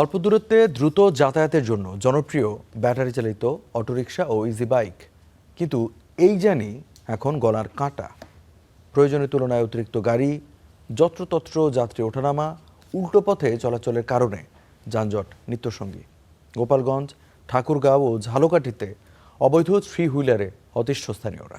অল্প দূরত্বে দ্রুত যাতায়াতের জন্য জনপ্রিয় ব্যাটারি চালিত অটোরিকশা ও ইজি বাইক, কিন্তু এই জানি এখন গলার কাঁটা। প্রয়োজনের তুলনায় অতিরিক্ত গাড়ি, যত্রতত্র যাত্রী ওঠানামা, উল্টো পথে চলাচলের কারণে যানজট নিত্যসঙ্গী। গোপালগঞ্জ, ঠাকুরগাঁও ও ঝালকাঠিতে অবৈধ থ্রি হুইলারে অতিষ্ঠ স্থানীয়রা।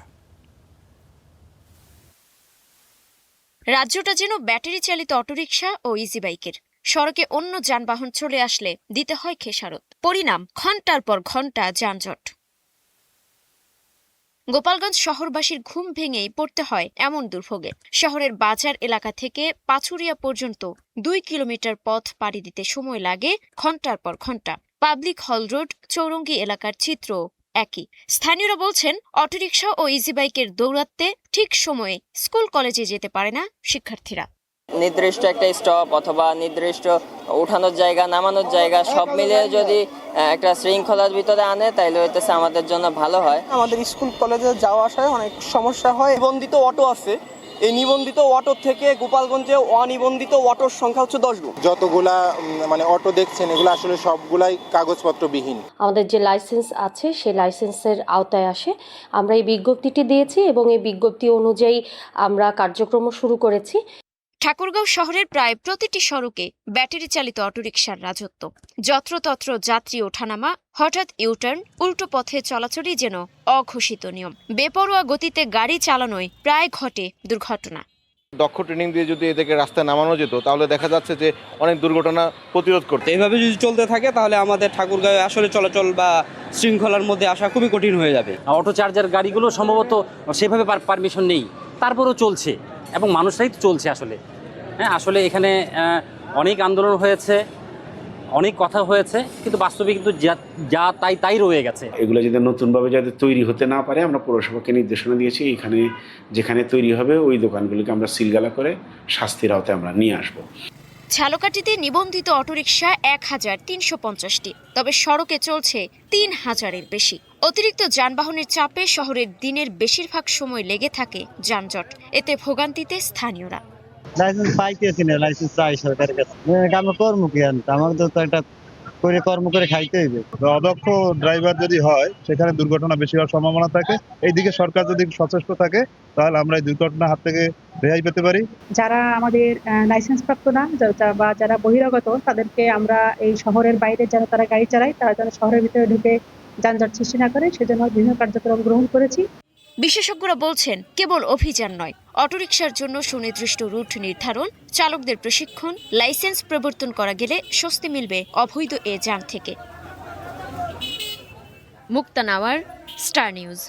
রাজ্যটা যেন ব্যাটারি চালিত অটোরিকশা ও ইজি বাইকের। সড়কে অন্য যানবাহন চলে আসলে দিতে হয় খেসারত। পরিণাম ঘন্টার পর ঘন্টা যানজট। গোপালগঞ্জ শহরবাসীর ঘুম ভেঙেই পড়তে হয় এমন দুর্ভোগে। শহরের বাজার এলাকা থেকে পাচুরিয়া পর্যন্ত 2 কিলোমিটার পথ পাড়ি দিতে সময় লাগে ঘন্টার পর ঘন্টা। পাবলিক হল রোড, চৌরঙ্গি এলাকার চিত্র একই। স্থানীয়রা বলছেন, অটোরিকশা ও ইজি বাইকের দৌরাত্মে ঠিক সময়ে স্কুল কলেজে যেতে পারে না শিক্ষার্থীরা। নির্দিষ্ট একটা স্টপ অথবা নির্দিষ্ট উঠানোর জায়গা, নামানোর জায়গা সব মিলিয়ে যদি একটা শৃঙ্খলার ভিতরে আনে তাইলে হইতেছে আমাদের জন্য ভালো হয়। আমাদের স্কুল কলেজে যাওয়া আসায় অনেক সমস্যা হয়। নিবন্ধিত অটো আছে, এই নিবন্ধিত অটো থেকে গোপালগঞ্জে অনিবন্ধিত অটোর সংখ্যা হচ্ছে 10 গুণ। যতগুলা অটো দেখছেন এগুলো আসলে সবগুলাই কাগজপত্রবিহীন। আমাদের যে লাইসেন্স আছে সেই লাইসেন্সের আওতায় আসে। আমরা এই বিজ্ঞপ্তিটি দিয়েছি এবং এই বিজ্ঞপ্তি অনুযায়ী আমরা কার্যক্রম শুরু করেছি। ঠাকুরগাঁও শহরের প্রায় প্রতিটি সড়কে ব্যাটারি চালিত অটোরিকশার রাজত্ব। যত্রতত্র যাত্রী ওঠানামা, হঠাৎ ইউটার্ন, উল্টো পথে চলাচলই যেন অঘোষিত নিয়ম। বেপরোয়া গতিতে গাড়ি চালানোয় প্রায় ঘটে দুর্ঘটনা। দক্ষ ট্রেনিং দিয়ে যদি এদেরকে রাস্তায় নামানো যেত তাহলে দেখা যাচ্ছে যে অনেক দুর্ঘটনা প্রতিরোধ করতে। এইভাবে যদি চলতে থাকে তাহলে আমাদের ঠাকুরগাঁও আসলে চলাচল বা শৃঙ্খলার মধ্যে আসা খুবই কঠিন হয়ে যাবে। অটো চার্জার গাড়িগুলো সম্ভবত সেভাবে পারমিশন নেই, তারপরও চলছে এবং মানুষরাই চলছে আসলে। হ্যাঁ, আসলে এখানে অনেক আন্দোলন হয়েছে, অনেক কথা হয়েছে, কিন্তু বাস্তবে কিন্তু যা তাই রয়ে গেছে। এগুলো যদি নতুনভাবে যাতে তৈরি হতে না পারে, আমরা পৌরসভাকে নির্দেশনা দিয়েছি এখানে যেখানে তৈরি হবে ওই দোকানগুলোকে আমরা সিলগালা করে শাস্তির আওতায় আমরা নিয়ে আসবো। ঝালকাঠিতে নিবন্ধিত অটোরিকশা 1350টি, তবে সড়কে চলছে 3000-এর বেশি। অতিরিক্ত যানবাহনের চাপে শহরের দিনের বেশিরভাগ সময় লেগে থাকে যানজট। এতে ভোগান্তিতে স্থানীয়রা। লাইসেন্স পাইতেছি না, লাইসেন্স চাই সরকারের কাছে। আমরা কর্ম কি আনতে, আমাকে তো একটা করে কর্ম করে খাইতে হইবে। অদক্ষ ড্রাইভার যদি হয় সেখানে দুর্ঘটনা বেশি হওয়ার সম্ভাবনা থাকে। এইদিকে সরকার যদি সচেষ্ট থাকে তাহলে আমরা এই দুর্ঘটনার হাত থেকে রেহাই পেতে পারি। যারা আমাদের লাইসেন্স প্রাপ্ত না বা যারা বহিরাগত, তাদেরকে আমরা এই শহরের বাইরে যারা তারা গাড়ি চালায় তারা যেন শহরের ভিতরে ঢুকে যানজট সৃষ্টি না করে সেজন্য বিভিন্ন কার্যক্রম গ্রহণ করেছি। বিশেষজ্ঞরা বলছেন, কেবল অভিযান নয়, অটোরিকশার জন্য সুনির্দিষ্ট রুট নির্ধারণ, চালকদের প্রশিক্ষণ, লাইসেন্স প্রবর্তন করা গেলে স্বস্তি মিলবে অবৈধ এ যান থেকে। মুক্তা নাওয়ার, স্টার নিউজ।